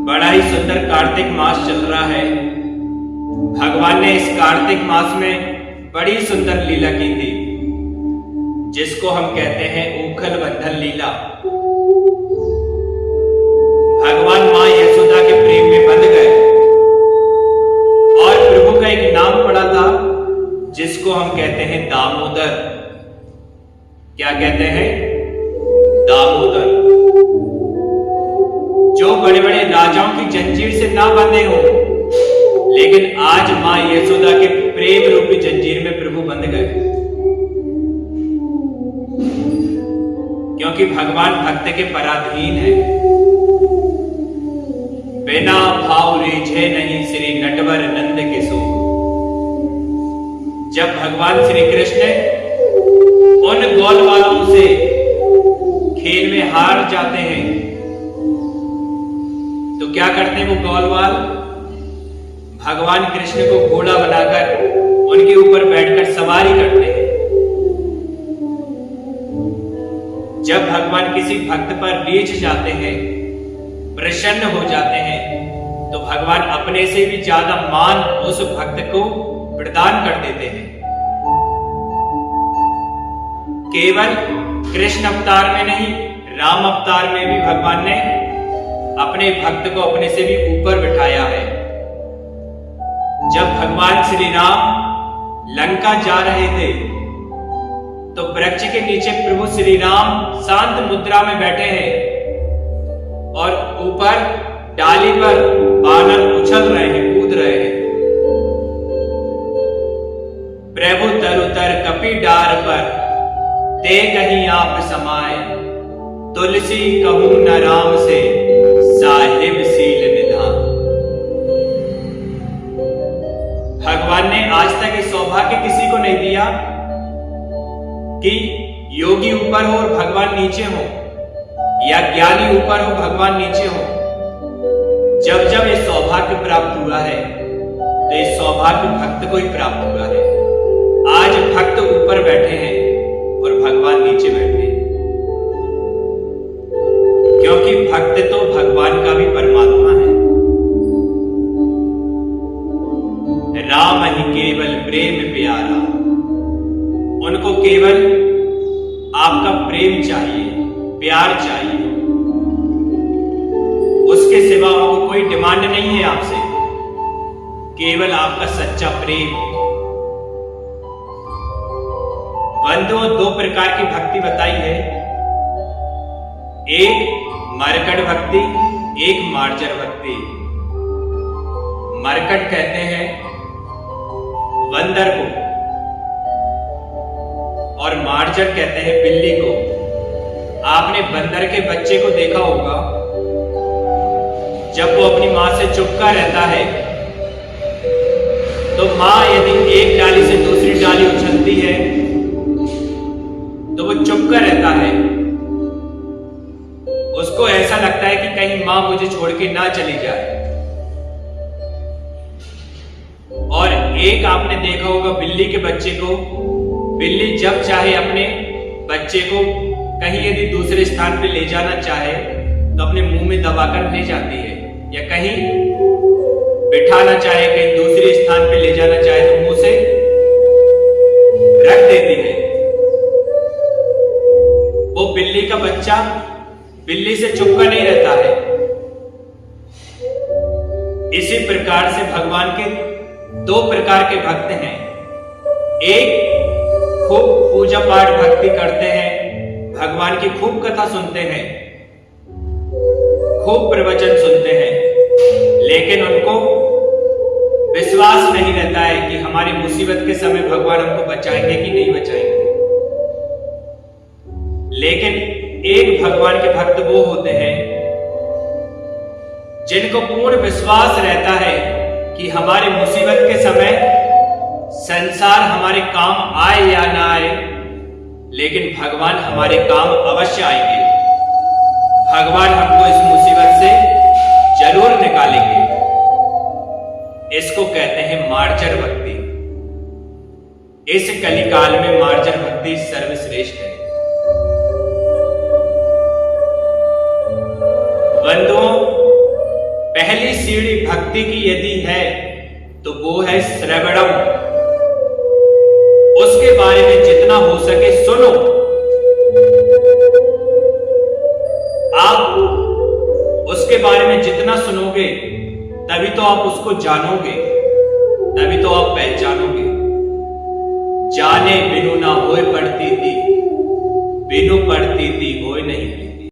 बड़ा ही सुंदर कार्तिक मास चल रहा है। भगवान ने इस कार्तिक मास में बड़ी सुंदर लीला की थी, जिसको हम कहते हैं ऊखल बंधन लीला। भगवान मां यशोदा के प्रेम में बंध गए और प्रभु का एक नाम पड़ा था, जिसको हम कहते हैं दामोदर। क्या कहते हैं? दामोदर। जो बड़े बड़े राजाओं की जंजीर से ना बंधे हो, लेकिन आज मां यशोदा के प्रेम रूपी जंजीर में प्रभु बंध गए, क्योंकि भगवान भक्त के पराधीन है। बिना भाव रीझे नहीं श्री नटवर नंद के सो। जब भगवान श्री कृष्ण उन गौल वालों से खेल में हार जाते हैं, तो क्या करते हैं वो गौलवाल? भगवान कृष्ण को घोड़ा बनाकर उनके ऊपर बैठकर सवारी करते हैं। जब भगवान किसी भक्त पर रीझ जाते हैं, प्रसन्न हो जाते हैं, तो भगवान अपने से भी ज्यादा मान उस भक्त को प्रदान कर देते हैं। केवल कृष्ण अवतार में नहीं, राम अवतार में भी भगवान ने अपने भक्त को अपने से भी ऊपर बिठाया है। जब भगवान श्री राम लंका जा रहे थे, तो वृक्ष के नीचे प्रभु श्री राम शांत मुद्रा में बैठे हैं और ऊपर डाली पर बानर उछल रहे हैं, कूद रहे हैं। प्रभु तरुतर कपि डार पर ते कहीं आप समाये, तुलसी कहूं न राम से साहिब सील निधान। भगवान ने आज तक ये सौभाग्य किसी को नहीं दिया कि योगी ऊपर हो और भगवान नीचे हो, या ज्ञानी ऊपर हो भगवान नीचे हो। जब जब ये सौभाग्य प्राप्त हुआ है, तो ये सौभाग्य भक्त को ही प्राप्त हुआ है। आज भक्त ऊपर बैठे हैं और भगवान नीचे बैठे हैं, क्योंकि भक्त तो भगवान का भी परमात्मा है। राम ही केवल प्रेम प्यारा, उनको केवल आपका प्रेम चाहिए, प्यार चाहिए। उसके सिवा उनको कोई डिमांड नहीं है आपसे, केवल आपका सच्चा प्रेम। बंधुओं, दो प्रकार की भक्ति बताई है, एक मरकट भक्ति, एक मार्जर भक्ति। मरकट कहते हैं बंदर को, और मार्जर कहते हैं बिल्ली को। आपने बंदर के बच्चे को देखा होगा, जब वो अपनी मां से चुपका रहता है, तो मां यदि एक डाली से दूसरी डाली उछलती है, तो वो चुपका रहता है। उसको ऐसा लगता है कि कहीं मां मुझे छोड़ के ना चली जाए। और एक आपने देखा होगा बिल्ली के बच्चे को, बिल्ली जब चाहे अपने बच्चे को कहीं यदि दूसरे स्थान पे ले जाना चाहे, तो अपने मुंह में दबाकर ले जाती है, या कहीं बिठाना चाहे, कहीं दूसरे स्थान पे ले जाना चाहे, तो मुंह से रख देती है। वो बिल्ली का बच्चा बिल्ली से चुपका नहीं रहता है। इसी प्रकार से भगवान के दो प्रकार के भक्त हैं। एक खूब पूजा पाठ भक्ति करते हैं, भगवान की खूब कथा सुनते हैं, खूब प्रवचन सुनते हैं, लेकिन उनको विश्वास नहीं रहता है कि हमारी मुसीबत के समय भगवान हमको बचाएंगे कि नहीं बचाएंगे। लेकिन एक भगवान के भक्त वो होते हैं जिनको पूर्ण विश्वास रहता है कि हमारे मुसीबत के समय संसार हमारे काम आए या ना आए, लेकिन भगवान हमारे काम अवश्य आएंगे। भगवान हमको इस मुसीबत से जरूर निकालेंगे। इसको कहते हैं मार्जर भक्ति। इस कलिकाल में मार्जर भक्ति सर्वश्रेष्ठ है। बंधुओं, पहली सीढ़ी भक्ति की यदि है तो वो है श्रवणम। उसके बारे में जितना हो सके सुनो। आप उसके बारे में जितना सुनोगे तभी तो आप उसको जानोगे, तभी तो आप पहचानोगे। जाने बिनु ना होए पड़ती थी